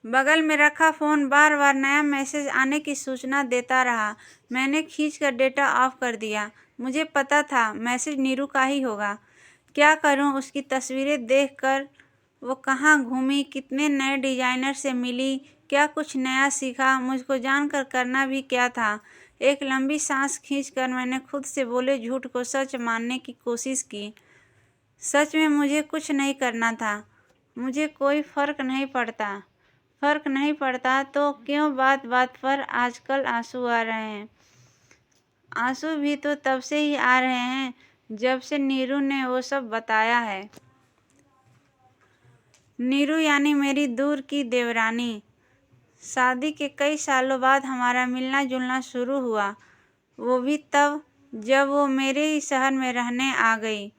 बगल में रखा फ़ोन बार बार नया मैसेज आने की सूचना देता रहा। मैंने खींचकर डेटा ऑफ कर दिया। मुझे पता था मैसेज नीरू का ही होगा। क्या करूं? उसकी तस्वीरें देखकर वो कहाँ घूमी, कितने नए डिजाइनर से मिली, क्या कुछ नया सीखा, मुझको जानकर करना भी क्या था। एक लंबी सांस खींचकर मैंने खुद से बोले झूठ को सच मानने की कोशिश की। सच में मुझे कुछ नहीं करना था। मुझे कोई फर्क नहीं पड़ता तो क्यों बात बात पर आजकल आंसू आ रहे हैं। आंसू भी तो तब से ही आ रहे हैं जब से नीरू ने वो सब बताया है। नीरू यानी मेरी दूर की देवरानी। शादी के कई सालों बाद हमारा मिलना जुलना शुरू हुआ, वो भी तब जब वो मेरे ही शहर में रहने आ गई।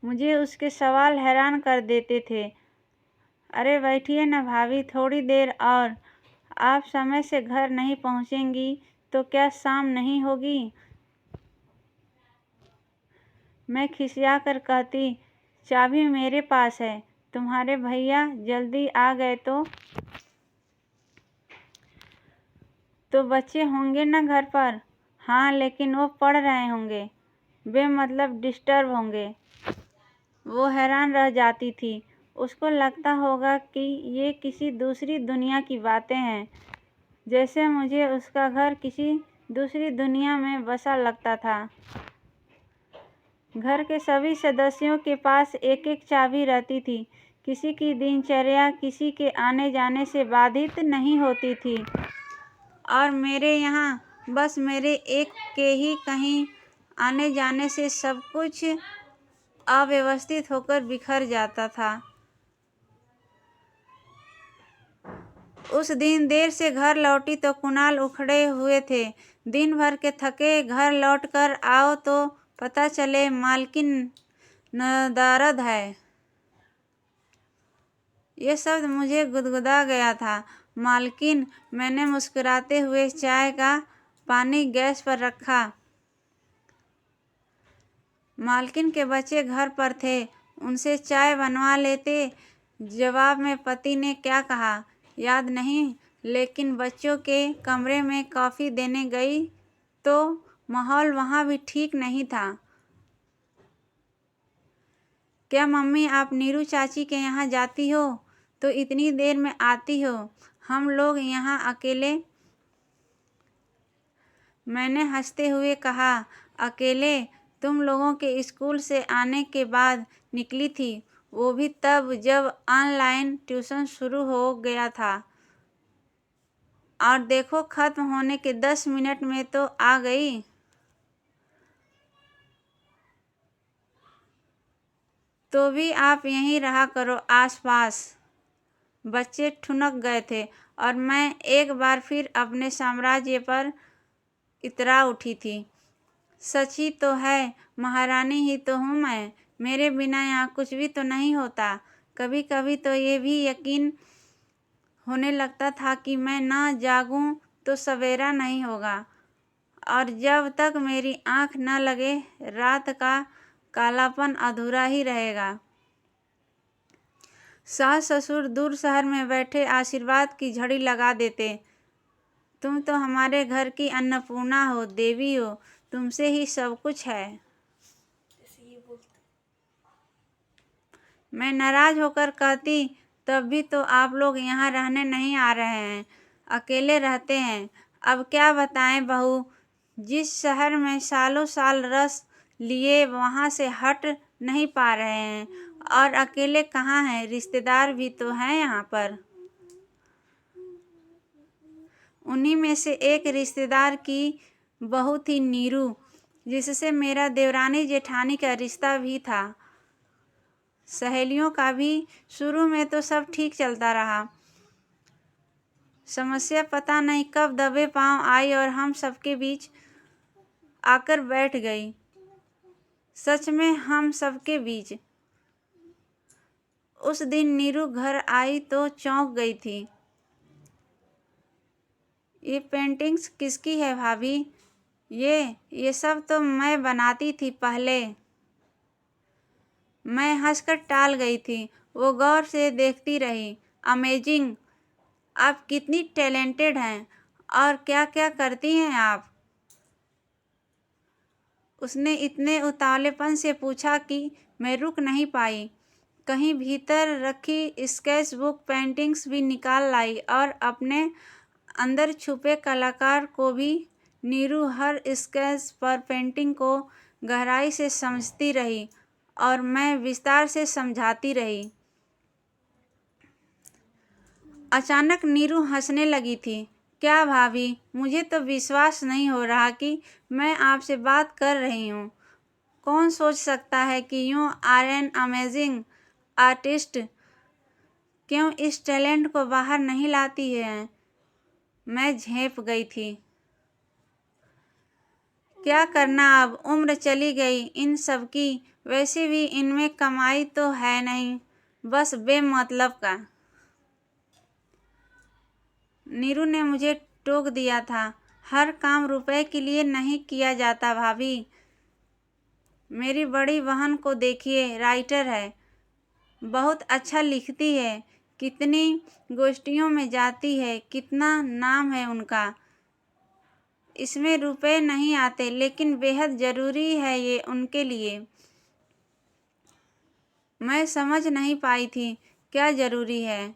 मुझे उसके सवाल हैरान कर देते थे। अरे बैठिए ना भाभी, थोड़ी देर और। आप समय से घर नहीं पहुंचेंगी तो क्या शाम नहीं होगी? मैं खिसिया कर कहती, चाबी मेरे पास है, तुम्हारे भैया जल्दी आ गए तो बच्चे होंगे ना घर पर। हाँ, लेकिन वो पढ़ रहे होंगे, बेमतलब डिस्टर्ब होंगे। वो हैरान रह जाती थी। उसको लगता होगा कि ये किसी दूसरी दुनिया की बातें हैं, जैसे मुझे उसका घर किसी दूसरी दुनिया में बसा लगता था। घर के सभी सदस्यों के पास एक एक चाबी रहती थी। किसी की दिनचर्या किसी के आने जाने से बाधित नहीं होती थी, और मेरे यहाँ बस मेरे एक के ही कहीं आने जाने से सब कुछ अव्यवस्थित होकर बिखर जाता था। उस दिन देर से घर लौटी तो कुणाल उखड़े हुए थे। दिन भर के थके घर लौटकर आओ तो पता चले मालकिन नदारद है। ये शब्द मुझे गुदगुदा गया था। मालकिन। मैंने मुस्कुराते हुए चाय का पानी गैस पर रखा। मालकिन के बच्चे घर पर थे, उनसे चाय बनवा लेते। जवाब में पति ने क्या कहा याद नहीं, लेकिन बच्चों के कमरे में कॉफ़ी देने गई तो माहौल वहाँ भी ठीक नहीं था। क्या मम्मी, आप नीरू चाची के यहाँ जाती हो तो इतनी देर में आती हो, हम लोग यहाँ अकेले। मैंने हंसते हुए कहा, अकेले? तुम लोगों के स्कूल से आने के बाद निकली थी, वो भी तब जब ऑनलाइन ट्यूशन शुरू हो गया था। और देखो, खत्म होने के 10 मिनट में तो आ गई। तो भी आप यहीं रहा करो आसपास। बच्चे ठुनक गए थे और मैं एक बार फिर अपने साम्राज्य पर इतरा उठी थी। सच ही तो है, महारानी ही तो हूँ मैं। मेरे बिना यहाँ कुछ भी तो नहीं होता। कभी कभी तो ये भी यकीन होने लगता था कि मैं ना जागूं तो सवेरा नहीं होगा, और जब तक मेरी आँख न लगे रात का कालापन अधूरा ही रहेगा। सास ससुर दूर शहर में बैठे आशीर्वाद की झड़ी लगा देते। तुम तो हमारे घर की अन्नपूर्णा हो, देवी हो, तुमसे ही सब कुछ है। मैं नाराज होकर कहती, तब भी तो आप लोग यहाँ रहने नहीं आ रहे हैं, अकेले रहते हैं। अब क्या बताएं बहू, जिस शहर में सालों साल रस लिए वहाँ से हट नहीं पा रहे हैं। और अकेले कहाँ हैं, रिश्तेदार भी तो हैं यहाँ पर। उन्हीं में से एक रिश्तेदार की बहू थी नीरू, जिससे मेरा देवरानी जेठानी का रिश्ता भी था। सहेलियों का भी शुरू में तो सब ठीक चलता रहा। समस्या पता नहीं कब दबे पांव आई और हम सबके बीच आकर बैठ गई। सच में हम सबके बीच। उस दिन नीरू घर आई तो चौंक गई थी। ये पेंटिंग्स किसकी है भाभी? ये सब तो मैं बनाती थी पहले। मैं हंसकर टाल गई थी। वो गौर से देखती रही। अमेजिंग, आप कितनी टैलेंटेड हैं और क्या क्या करती हैं आप? उसने इतने उतावलेपन से पूछा कि मैं रुक नहीं पाई। कहीं भीतर रखी स्केच बुक पेंटिंग्स भी निकाल लाई और अपने अंदर छुपे कलाकार को भी। नीरू हर स्केच पर पेंटिंग को गहराई से समझती रही और मैं विस्तार से समझाती रही। अचानक नीरू हंसने लगी थी। क्या भाभी, मुझे तो विश्वास नहीं हो रहा कि मैं आपसे बात कर रही हूँ। कौन सोच सकता है कि you are an amazing artist. क्यों इस टैलेंट को बाहर नहीं लाती है? मैं झेंप गई थी। क्या करना, अब उम्र चली गई इन सब की। वैसे भी इनमें कमाई तो है नहीं, बस बेमतलब का। नीरू ने मुझे टोक दिया था। हर काम रुपए के लिए नहीं किया जाता भाभी। मेरी बड़ी बहन को देखिए, राइटर है, बहुत अच्छा लिखती है, कितनी गोष्ठियों में जाती है, कितना नाम है उनका। इसमें रुपए नहीं आते, लेकिन बेहद ज़रूरी है ये उनके लिए। मैं समझ नहीं पाई थी क्या ज़रूरी है।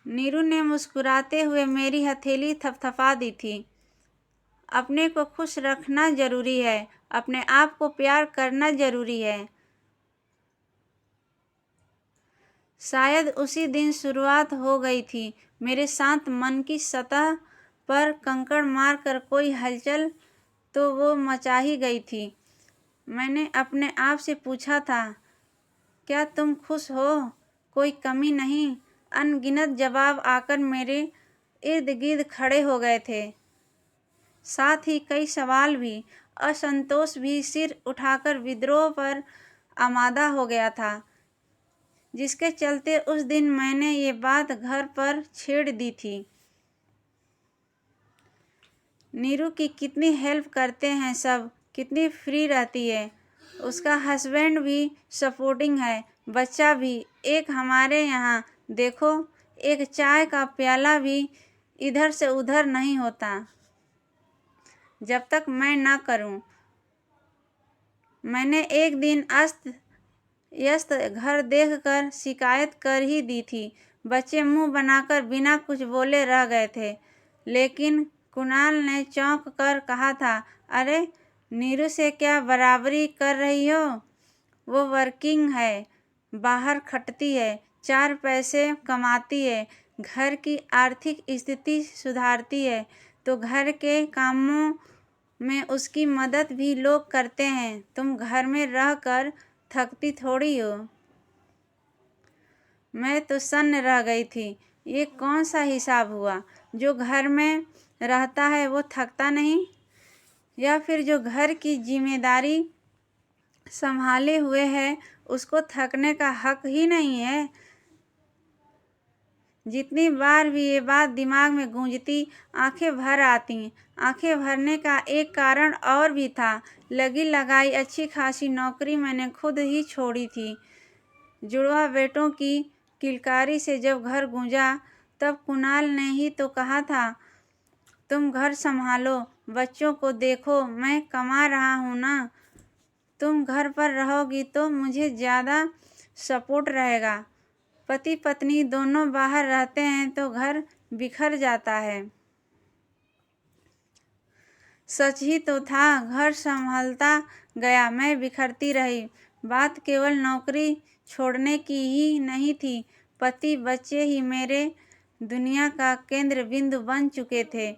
नीरू ने मुस्कुराते हुए मेरी हथेली थपथपा दी थी। अपने को खुश रखना ज़रूरी है, अपने आप को प्यार करना ज़रूरी है। शायद उसी दिन शुरुआत हो गई थी मेरे शांत मन की सतह पर कंकड़ मारकर कोई हलचल तो वो मचा ही गई थी। मैंने अपने आप से पूछा था, क्या तुम खुश हो? कोई कमी नहीं। अनगिनत जवाब आकर मेरे इर्द गिर्द खड़े हो गए थे, साथ ही कई सवाल भी। असंतोष भी सिर उठाकर विद्रोह पर आमादा हो गया था, जिसके चलते उस दिन मैंने ये बात घर पर छेड़ दी थी। नीरू की कितनी हेल्प करते हैं सब, कितनी फ्री रहती है। उसका हस्बैंड भी सपोर्टिंग है, बच्चा भी। एक हमारे यहाँ देखो, एक चाय का प्याला भी इधर से उधर नहीं होता जब तक मैं ना करूं। मैंने एक दिन अस्त व्यस्त घर देखकर शिकायत कर ही दी थी। बच्चे मुंह बनाकर बिना कुछ बोले रह गए थे, लेकिन कुणाल ने चौंक कर कहा था, अरे नीरू से क्या बराबरी कर रही हो? वो वर्किंग है, बाहर खटती है, 4 पैसे कमाती है, घर की आर्थिक स्थिति सुधारती है, तो घर के कामों में उसकी मदद भी लोग करते हैं। तुम घर में रहकर थकती थोड़ी हो। मैं तो सन्न रह गई थी। ये कौन सा हिसाब हुआ? जो घर में रहता है वो थकता नहीं, या फिर जो घर की जिम्मेदारी संभाले हुए है उसको थकने का हक ही नहीं है? जितनी बार भी ये बात दिमाग में गूंजती, आंखें भर आती। आंखें भरने का एक कारण और भी था। लगी लगाई अच्छी खासी नौकरी मैंने खुद ही छोड़ी थी। जुड़वा बेटों की किलकारी से जब घर गूंजा, तब कुणाल ने ही तो कहा था, तुम घर संभालो, बच्चों को देखो, मैं कमा रहा हूँ ना। तुम घर पर रहोगी तो मुझे ज़्यादा सपोर्ट रहेगा। पति पत्नी दोनों बाहर रहते हैं तो घर बिखर जाता है। सच ही तो था, घर संभलता गया, मैं बिखरती रही। बात केवल नौकरी छोड़ने की ही नहीं थी। पति बच्चे ही मेरे दुनिया का केंद्र बिंदु बन चुके थे।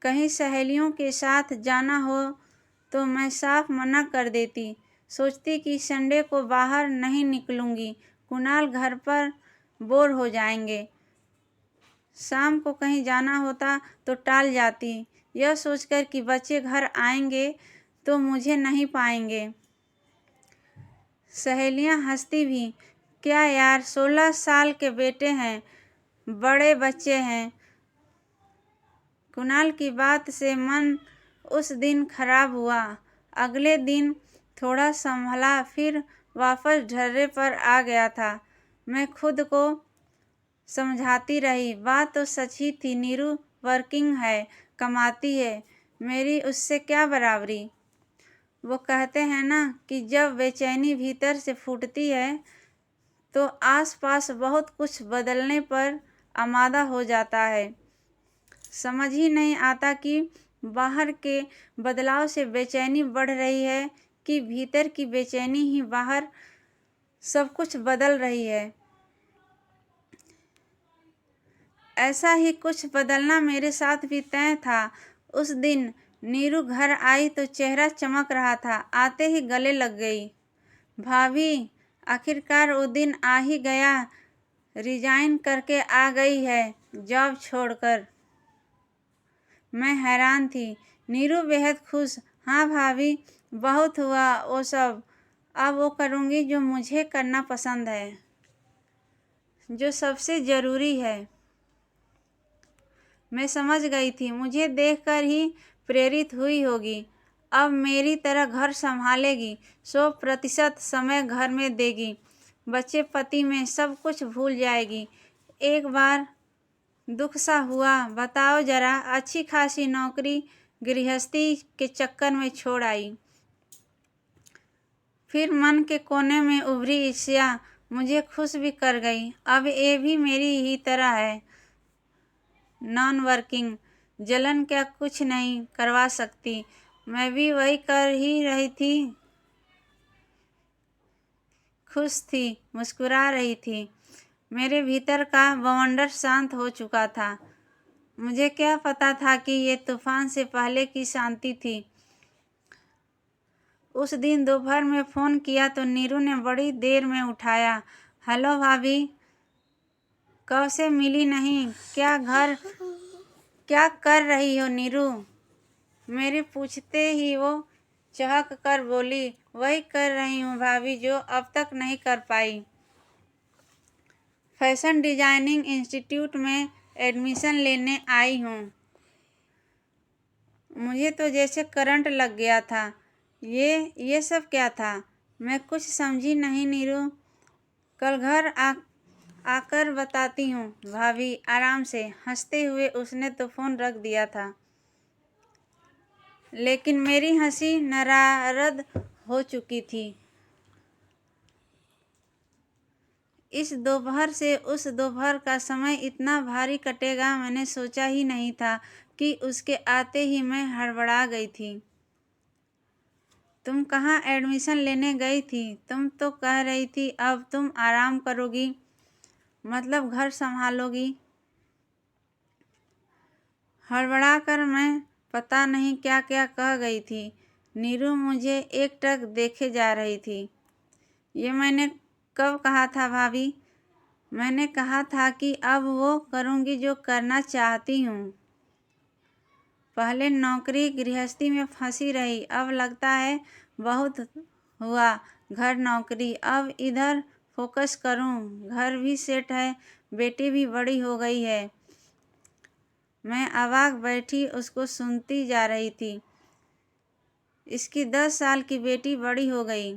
कहीं सहेलियों के साथ जाना हो तो मैं साफ मना कर देती। सोचती कि संडे को बाहर नहीं निकलूंगी, कुणाल घर पर बोर हो जाएंगे। शाम को कहीं जाना होता तो टाल जाती, यह सोचकर कि बच्चे घर आएंगे तो मुझे नहीं पाएंगे। सहेलियां हंसती भी, क्या यार 16 साल के बेटे हैं, बड़े बच्चे हैं। कुणाल की बात से मन उस दिन खराब हुआ। अगले दिन थोड़ा संभला, फिर वापस ढर्रे पर आ गया था। मैं खुद को समझाती रही। बात तो सच ही थी, नीरू वर्किंग है, कमाती है, मेरी उससे क्या बराबरी। वो कहते हैं ना कि जब बेचैनी भीतर से फूटती है तो आसपास बहुत कुछ बदलने पर आमादा हो जाता है। समझ ही नहीं आता कि बाहर के बदलाव से बेचैनी बढ़ रही है कि भीतर की बेचैनी ही बाहर सब कुछ बदल रही है। ऐसा ही कुछ बदलना मेरे साथ भी तय था। उस दिन नीरू घर आई तो चेहरा चमक रहा था। आते ही गले लग गई। भाभी, आखिरकार वो दिन आ ही गया। रिजाइन करके आ गई है, जॉब छोड़कर। मैं हैरान थी। नीरू बेहद खुश। हाँ भाभी, बहुत हुआ वो सब। अब वो करूँगी जो मुझे करना पसंद है, जो सबसे ज़रूरी है। मैं समझ गई थी, मुझे देखकर ही प्रेरित हुई होगी। अब मेरी तरह घर संभालेगी, 100% समय घर में देगी, बच्चे पति में सब कुछ भूल जाएगी। एक बार दुख सा हुआ। बताओ जरा, अच्छी खासी नौकरी गृहस्थी के चक्कर में छोड़ आई। फिर मन के कोने में उभरी ईर्ष्या मुझे खुश भी कर गई। अब ये भी मेरी ही तरह है, नॉन वर्किंग। जलन क्या कुछ नहीं करवा सकती। मैं भी वही कर ही रही थी। खुश थी, मुस्कुरा रही थी। मेरे भीतर का बवंडर शांत हो चुका था। मुझे क्या पता था कि ये तूफान से पहले की शांति थी। उस दिन दोपहर में फ़ोन किया तो नीरू ने बड़ी देर में उठाया। हेलो भाभी, कब से मिली नहीं, क्या कर रही हो नीरू। मेरे पूछते ही वो चहक कर बोली, वही कर रही हूँ भाभी जो अब तक नहीं कर पाई। फैशन डिजाइनिंग इंस्टीट्यूट में एडमिशन लेने आई हूँ। मुझे तो जैसे करंट लग गया था। ये सब क्या था। मैं कुछ समझी नहीं नीरू। कल घर आकर बताती हूँ भाभी, आराम से। हंसते हुए उसने तो फ़ोन रख दिया था। लेकिन मेरी हंसी नरारद हो चुकी थी। इस दोपहर से उस दोपहर का समय इतना भारी कटेगा मैंने सोचा ही नहीं था कि उसके आते ही मैं हड़बड़ा गई थी। तुम कहाँ एडमिशन लेने गई थी। तुम तो कह रही थी अब तुम आराम करोगी, मतलब घर संभालोगी। हड़बड़ा कर मैं पता नहीं क्या क्या कह गई थी। नीरू मुझे एकटक देखे जा रही थी। ये मैंने कब कहा था भाभी। मैंने कहा था कि अब वो करूँगी जो करना चाहती हूँ। पहले नौकरी गृहस्थी में फंसी रही, अब लगता है बहुत हुआ घर नौकरी, अब इधर फोकस करूँ। घर भी सेट है, बेटी भी बड़ी हो गई है। मैं अवाक बैठी उसको सुनती जा रही थी। इसकी 10 साल की बेटी बड़ी हो गई।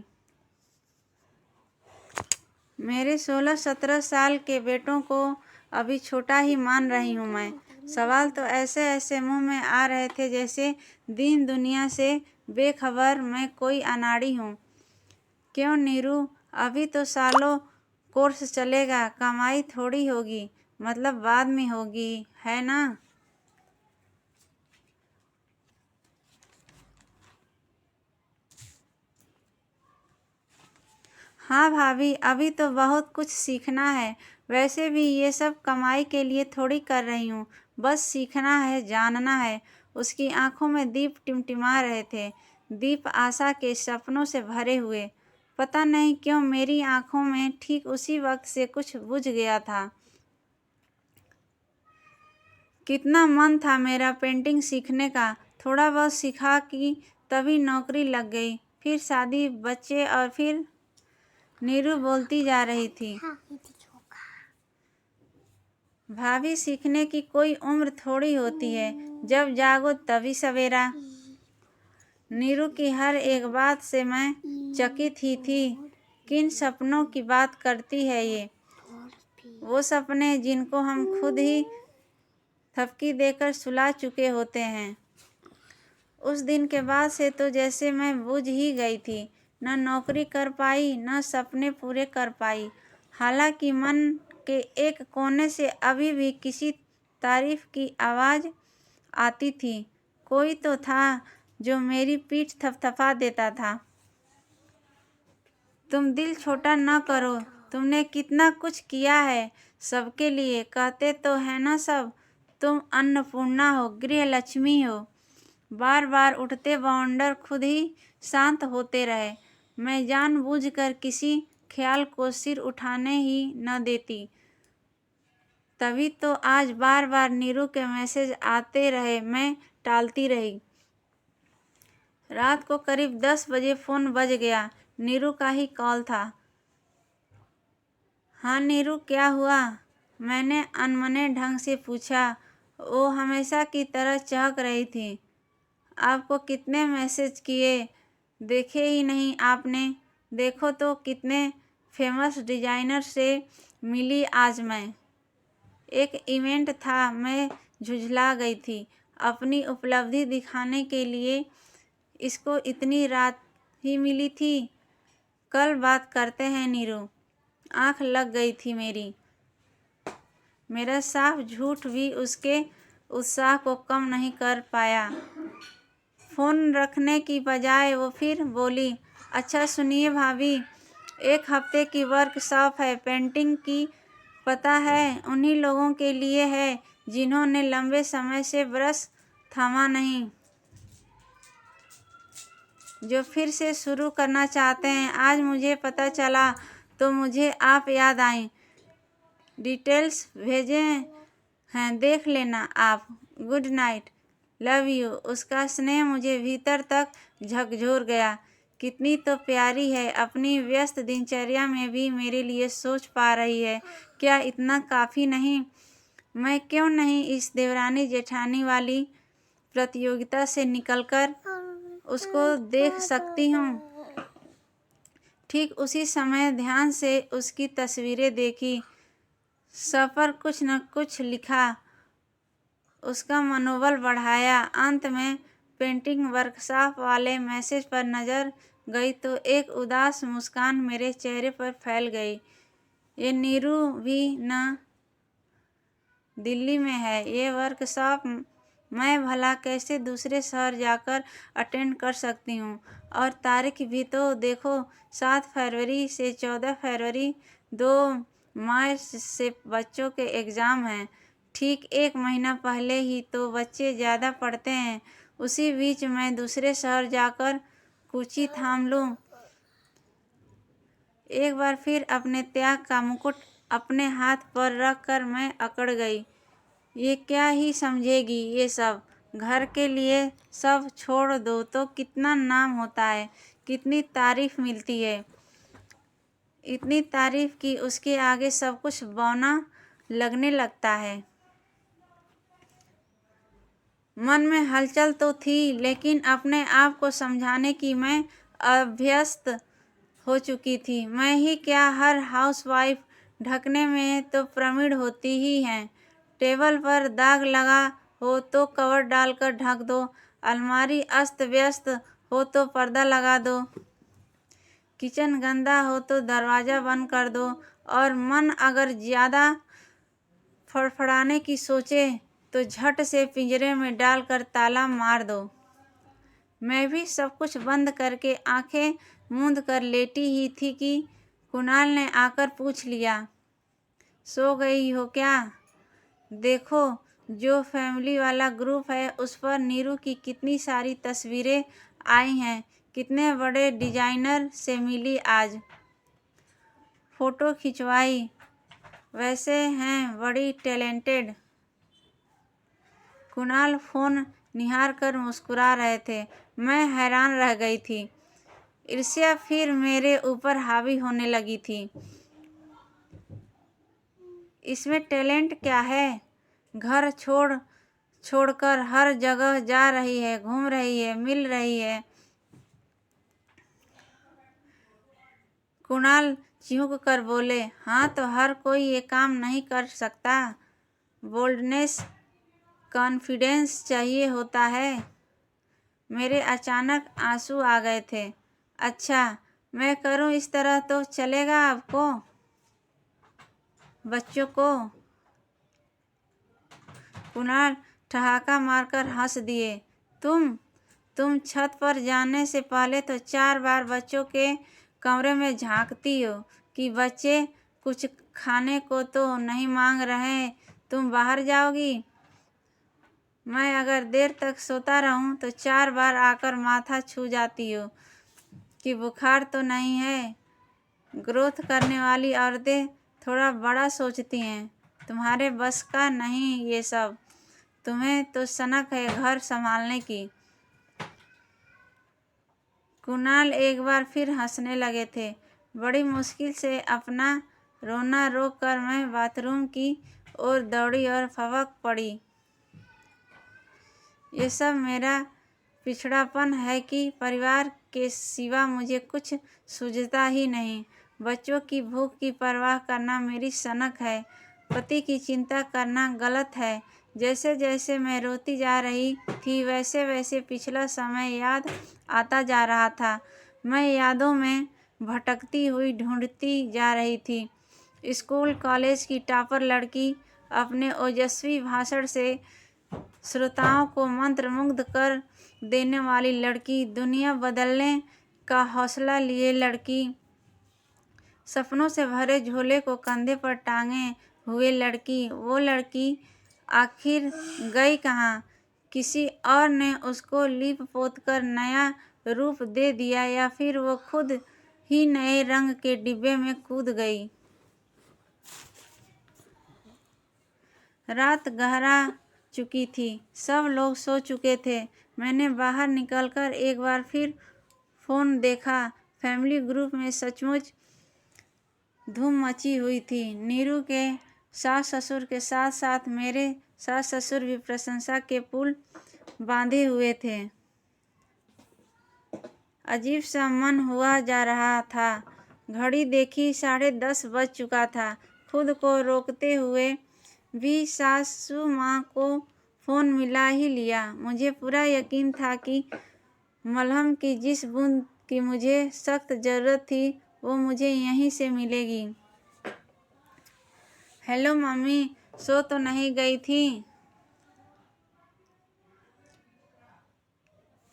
मेरे 16-17 साल के बेटों को अभी छोटा ही मान रही हूँ मैं। सवाल तो ऐसे ऐसे मुंह में आ रहे थे जैसे दीन दुनिया से बेखबर मैं कोई अनाड़ी हूँ। क्यों नीरू, अभी तो सालों कोर्स चलेगा, कमाई थोड़ी होगी, मतलब बाद में होगी, है ना। हाँ भाभी, अभी तो बहुत कुछ सीखना है। वैसे भी ये सब कमाई के लिए थोड़ी कर रही हूँ, बस सीखना है, जानना है। उसकी आंखों में दीप टिमटिमा रहे थे, दीप आशा के सपनों से भरे हुए। पता नहीं क्यों मेरी आंखों में ठीक उसी वक्त से कुछ बुझ गया था। कितना मन था मेरा पेंटिंग सीखने का। थोड़ा बहुत सीखा कि तभी नौकरी लग गई, फिर शादी, बच्चे और फिर। नीरू बोलती जा रही थी। भाभी, सीखने की कोई उम्र थोड़ी होती है, जब जागो तभी सवेरा। नीरू की हर एक बात से मैं चकित ही थी। किन सपनों की बात करती है ये। वो सपने जिनको हम खुद ही थपकी देकर सुला चुके होते हैं। उस दिन के बाद से तो जैसे मैं बुझ ही गई थी, न नौकरी कर पाई न सपने पूरे कर पाई। हालांकि मन के एक कोने से अभी भी किसी तारीफ की आवाज़ आती थी। कोई तो था जो मेरी पीठ थपथपा देता था। तुम दिल छोटा न करो, तुमने कितना कुछ किया है सबके लिए, कहते तो है ना सब, तुम अन्नपूर्णा हो, गृह लक्ष्मी हो। बार बार उठते बाउंडर खुद ही शांत होते रहे। मैं जानबूझकर किसी ख्याल को सिर उठाने ही न देती। तभी तो आज बार बार नीरू के मैसेज आते रहे, मैं टालती रही। रात को करीब 10 बजे फ़ोन बज गया। नीरू का ही कॉल था। हाँ नीरू, क्या हुआ? मैंने अनमने ढंग से पूछा। वो हमेशा की तरह चहक रही थी। आपको कितने मैसेज किए, देखे ही नहीं आपने। देखो तो कितने फेमस डिजाइनर से मिली आज मैं। एक इवेंट था, मैं झुझला गई थी। अपनी उपलब्धि दिखाने के लिए इसको इतनी रात ही मिली थी। कल बात करते हैं नीरू। आंख लग गई थी मेरी। मेरा साफ झूठ भी उसके उत्साह को कम नहीं कर पाया। फ़ोन रखने की बजाय वो फिर बोली, अच्छा सुनिए भाभी, एक हफ्ते की वर्कशॉप है पेंटिंग की, पता है उन्हीं लोगों के लिए है जिन्होंने लंबे समय से ब्रश थामा नहीं, जो फिर से शुरू करना चाहते हैं। आज मुझे पता चला तो मुझे आप याद आई। डिटेल्स भेजे हैं, देख लेना आप। Good night, love you. उसका स्नेह मुझे भीतर तक झकझोर गया। कितनी तो प्यारी है, अपनी व्यस्त दिनचर्या में भी मेरे लिए सोच पा रही है। क्या इतना काफ़ी नहीं? मैं क्यों नहीं इस देवरानी जेठानी वाली प्रतियोगिता से निकलकर उसको देख सकती हूँ? ठीक उसी समय ध्यान से उसकी तस्वीरें देखी, सब पर कुछ न कुछ लिखा, उसका मनोबल बढ़ाया। अंत में पेंटिंग वर्कशॉप वाले मैसेज पर नज़र गई तो एक उदास मुस्कान मेरे चेहरे पर फैल गई। ये नीरू भी न दिल्ली में है। ये वर्कशॉप मैं भला कैसे दूसरे शहर जाकर अटेंड कर सकती हूँ? और तारीख भी तो देखो, 7 फरवरी से 14 फरवरी, 2 मार्च से बच्चों के एग्ज़ाम हैं। ठीक 1 महीना पहले ही तो बच्चे ज़्यादा पढ़ते हैं। उसी बीच मैं दूसरे शहर जाकर कूची थाम लूँ। एक बार फिर अपने त्याग का मुकुट अपने हाथ पर रख कर मैं अकड़ गई। ये क्या ही समझेगी ये सब। घर के लिए सब छोड़ दो तो कितना नाम होता है, कितनी तारीफ मिलती है। इतनी तारीफ कि उसके आगे सब कुछ बौना लगने लगता है। मन में हलचल तो थी, लेकिन अपने आप को समझाने की मैं अभ्यस्त हो चुकी थी। मैं ही क्या, हर हाउसवाइफ ढकने में तो प्रवीण होती ही हैं। टेबल पर दाग लगा हो तो कवर डालकर ढक दो, अलमारी अस्त व्यस्त हो तो पर्दा लगा दो, किचन गंदा हो तो दरवाज़ा बंद कर दो, और मन अगर ज़्यादा फड़फड़ाने की सोचे तो झट से पिंजरे में डालकर ताला मार दो। मैं भी सब कुछ बंद करके आंखें मूंद कर लेटी ही थी कि कुणाल ने आकर पूछ लिया, सो गई हो क्या? देखो, जो फैमिली वाला ग्रुप है उस पर नीरू की कितनी सारी तस्वीरें आई हैं। कितने बड़े डिजाइनर से मिली आज, फ़ोटो खिंचवाई। वैसे हैं बड़ी टैलेंटेड। कुणाल फ़ोन निहार कर मुस्कुरा रहे थे। मैं हैरान रह गई थी। ईर्ष्या फिर मेरे ऊपर हावी होने लगी थी। इसमें टैलेंट क्या है? घर छोड़कर हर जगह जा रही है, घूम रही है, मिल रही है। कुणाल चिढ़ कर बोले, हाँ तो हर कोई ये काम नहीं कर सकता। बोल्डनेस, कॉन्फिडेंस चाहिए होता है। मेरे अचानक आंसू आ गए थे। अच्छा, मैं करूं इस तरह तो चलेगा आपको? बच्चों को कुणाल ठहाका मारकर हंस दिए। तुम छत पर जाने से पहले तो 4 बार बच्चों के कमरे में झांकती हो कि बच्चे कुछ खाने को तो नहीं मांग रहे, तुम बाहर जाओगी। मैं अगर देर तक सोता रहूं तो 4 बार आकर माथा छू जाती हो कि बुखार तो नहीं है। ग्रोथ करने वाली औरतें थोड़ा बड़ा सोचती हैं। तुम्हारे बस का नहीं ये सब। तुम्हें तो सनक है घर संभालने की। कुणाल एक बार फिर हंसने लगे थे। बड़ी मुश्किल से अपना रोना रोक कर मैं बाथरूम की ओर दौड़ी और फबक पड़ी। ये सब मेरा पिछड़ापन है कि परिवार के सिवा मुझे कुछ सूझता ही नहीं। बच्चों की भूख की परवाह करना मेरी सनक है। पति की चिंता करना गलत है। जैसे जैसे मैं रोती जा रही थी वैसे वैसे पिछला समय याद आता जा रहा था। मैं यादों में भटकती हुई ढूंढती जा रही थी। स्कूल कॉलेज की टॉपर लड़की, अपने ओजस्वी भाषण से श्रोताओं को मंत्रमुग्ध कर देने वाली लड़की, दुनिया बदलने का हौसला लिए लड़की, सपनों से भरे झोले को कंधे पर टांगे हुए लड़की। वो लड़की आखिर गई कहाँ? किसी और ने उसको लीप पोत कर नया रूप दे दिया या फिर वो खुद ही नए रंग के डिब्बे में कूद गई। रात गहरा चुकी थी। सब लोग सो चुके थे। मैंने बाहर निकलकर एक बार फिर फोन देखा। फैमिली ग्रुप में सचमुच धूम मची हुई थी। नीरू के सास ससुर के साथ साथ मेरे सास ससुर भी प्रशंसा के पुल बांधे हुए थे। अजीब सा मन हुआ जा रहा था। घड़ी देखी, 10:30 बज चुका था। खुद को रोकते हुए भी सासू माँ को फ़ोन मिला ही लिया। मुझे पूरा यकीन था कि मलहम की जिस बूंद की मुझे सख्त ज़रूरत थी वो मुझे यहीं से मिलेगी। हेलो मम्मी, सो तो नहीं गई थी?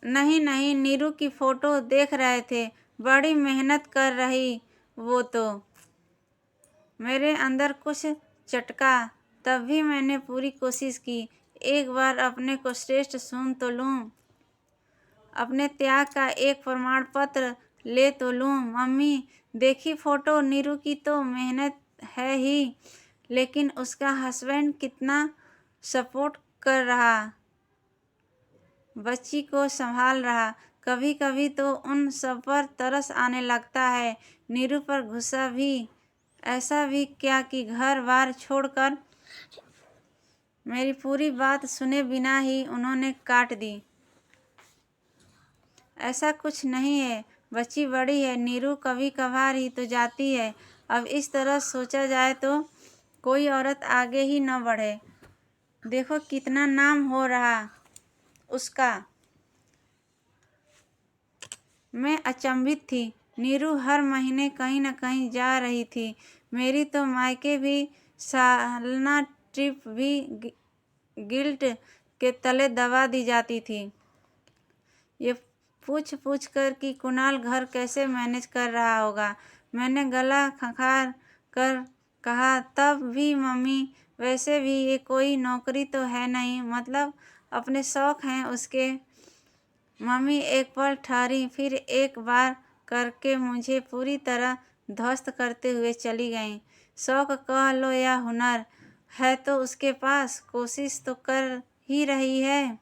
नहीं, नीरू की फ़ोटो देख रहे थे। बड़ी मेहनत कर रही वो तो। मेरे अंदर कुछ चटका। तब भी मैंने पूरी कोशिश की। एक बार अपने को श्रेष्ठ सुन तो लूँ। अपने त्याग का एक प्रमाण पत्र ले तो लूँ। मम्मी देखी फ़ोटो, नीरू की तो मेहनत है ही, लेकिन उसका हस्बैंड कितना सपोर्ट कर रहा, बच्ची को संभाल रहा। कभी कभी तो उन सब पर तरस आने लगता है। नीरू पर गुस्सा भी। ऐसा भी क्या कि घर बार छोड़कर मेरी पूरी बात सुने बिना ही उन्होंने काट दी। ऐसा कुछ नहीं है। बच्ची बड़ी है, नीरू कभी कभार ही तो जाती है। अब इस तरह सोचा जाए तो कोई औरत आगे ही न बढ़े। देखो कितना नाम हो रहा उसका। मैं अचंभित थी। नीरू हर महीने कहीं न कहीं जा रही थी। मेरी तो मायके भी सालाना ट्रिप भी गिल्ट के तले दबा दी जाती थी। ये पूछ कर कि कुणाल घर कैसे मैनेज कर रहा होगा। मैंने गला खंगाल कर कहा, तब भी मम्मी, वैसे भी ये कोई नौकरी तो है नहीं, मतलब अपने शौक हैं उसके। मम्मी एक पल ठहरी, फिर एक बार करके मुझे पूरी तरह ध्वस्त करते हुए चली गईं। शौक कह लो या हुनर है तो उसके पास, कोशिश तो कर ही रही है।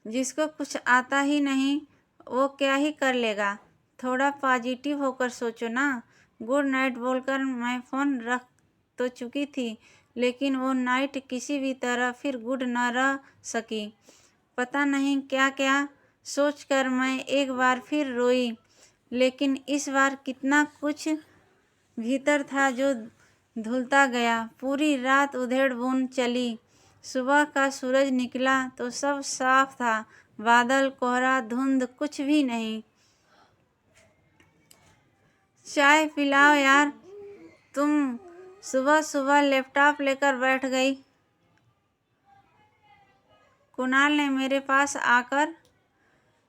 जिसको कुछ आता ही नहीं वो क्या ही कर लेगा। थोड़ा पॉजिटिव होकर सोचो ना। गुड नाइट बोलकर मैं फ़ोन रख तो चुकी थी, लेकिन वो नाइट किसी भी तरह फिर गुड न रह सकी। पता नहीं क्या क्या सोचकर मैं एक बार फिर रोई, लेकिन इस बार कितना कुछ भीतर था जो धुलता गया। पूरी रात उधेड़-बुन चली। सुबह का सूरज निकला तो सब साफ था, बादल, कोहरा, धुंध कुछ भी नहीं। चाय पिलाओ यार, तुम सुबह सुबह लैपटॉप लेकर बैठ गई। कुणाल ने मेरे पास आकर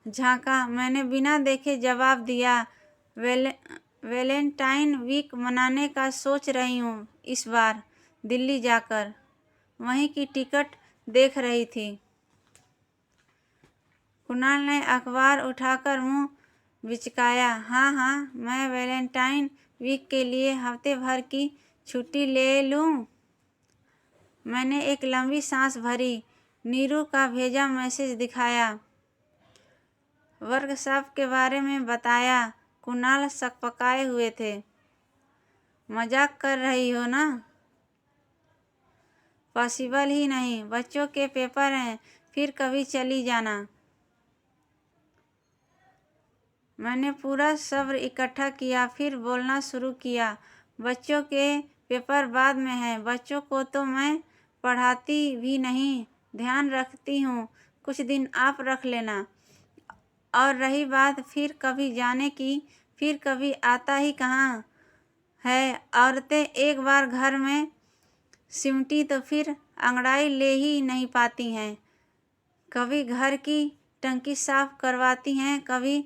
झांका। मैंने बिना देखे जवाब दिया, वैलेंटाइन वीक मनाने का सोच रही हूँ इस बार, दिल्ली जाकर। वहीं की टिकट देख रही थी। कुणाल ने अखबार उठाकर मुंह बिचकाया। हाँ, मैं वैलेंटाइन वीक के लिए हफ्ते भर की छुट्टी ले लूँ। मैंने एक लंबी सांस भरी। नीरू का भेजा मैसेज दिखाया, वर्कशॉप के बारे में बताया। कुणाल सकपकाए हुए थे। मजाक कर रही हो ना? पॉसिबल ही नहीं, बच्चों के पेपर हैं, फिर कभी चली जाना। मैंने पूरा सब्र इकट्ठा किया, फिर बोलना शुरू किया। बच्चों के पेपर बाद में हैं। बच्चों को तो मैं पढ़ाती भी नहीं, ध्यान रखती हूँ। कुछ दिन आप रख लेना। और रही बात फिर कभी जाने की, फिर कभी आता ही कहाँ है। औरतें एक बार घर में सिमटी तो फिर अंगड़ाई ले ही नहीं पाती हैं। कभी घर की टंकी साफ करवाती हैं, कभी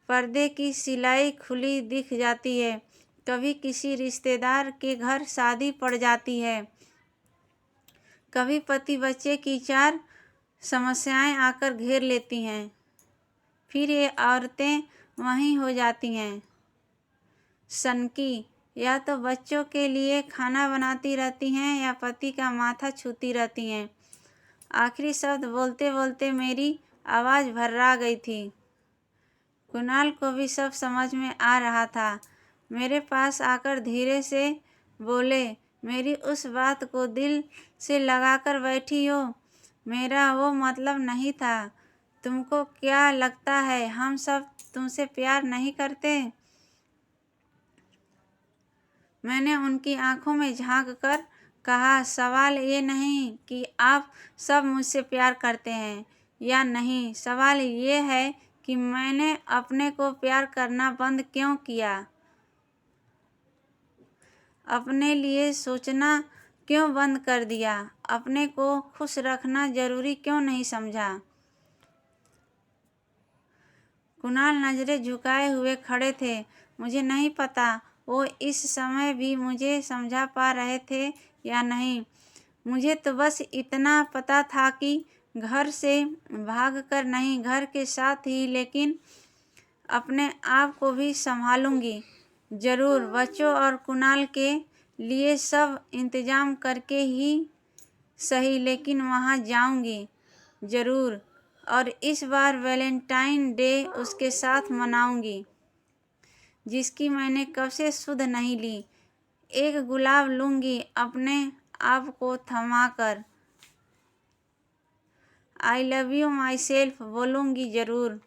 पर्दे की सिलाई खुली दिख जाती है, कभी किसी रिश्तेदार के घर शादी पड़ जाती है, कभी पति बच्चे की 4 समस्याएं आकर घेर लेती हैं। फिर ये औरतें वहीं हो जाती हैं, सनकी। या तो बच्चों के लिए खाना बनाती रहती हैं या पति का माथा छूती रहती हैं। आखिरी शब्द बोलते बोलते मेरी आवाज़ भर्रा गई थी। कुणाल को भी सब समझ में आ रहा था। मेरे पास आकर धीरे से बोले, मेरी उस बात को दिल से लगाकर बैठी हो। मेरा वो मतलब नहीं था। तुमको क्या लगता है हम सब तुमसे प्यार नहीं करते? मैंने उनकी आंखों में झांक कर कहा, सवाल ये नहीं कि आप सब मुझसे प्यार करते हैं या नहीं, सवाल ये है कि मैंने अपने को प्यार करना बंद क्यों किया, अपने लिए सोचना क्यों बंद कर दिया, अपने को खुश रखना जरूरी क्यों नहीं समझा। कुणाल नजरें झुकाए हुए खड़े थे। मुझे नहीं पता वो इस समय भी मुझे समझा पा रहे थे या नहीं। मुझे तो बस इतना पता था कि घर से भागकर नहीं, घर के साथ ही, लेकिन अपने आप को भी संभालूंगी ज़रूर। बच्चों और कुणाल के लिए सब इंतज़ाम करके ही सही, लेकिन वहाँ जाऊंगी ज़रूर। और इस बार वैलेंटाइन डे उसके साथ मनाऊंगी, जिसकी मैंने कब से सुध नहीं ली। एक गुलाब लूँगी अपने आप को थमाकर। I love you myself बोलूँगी ज़रूर।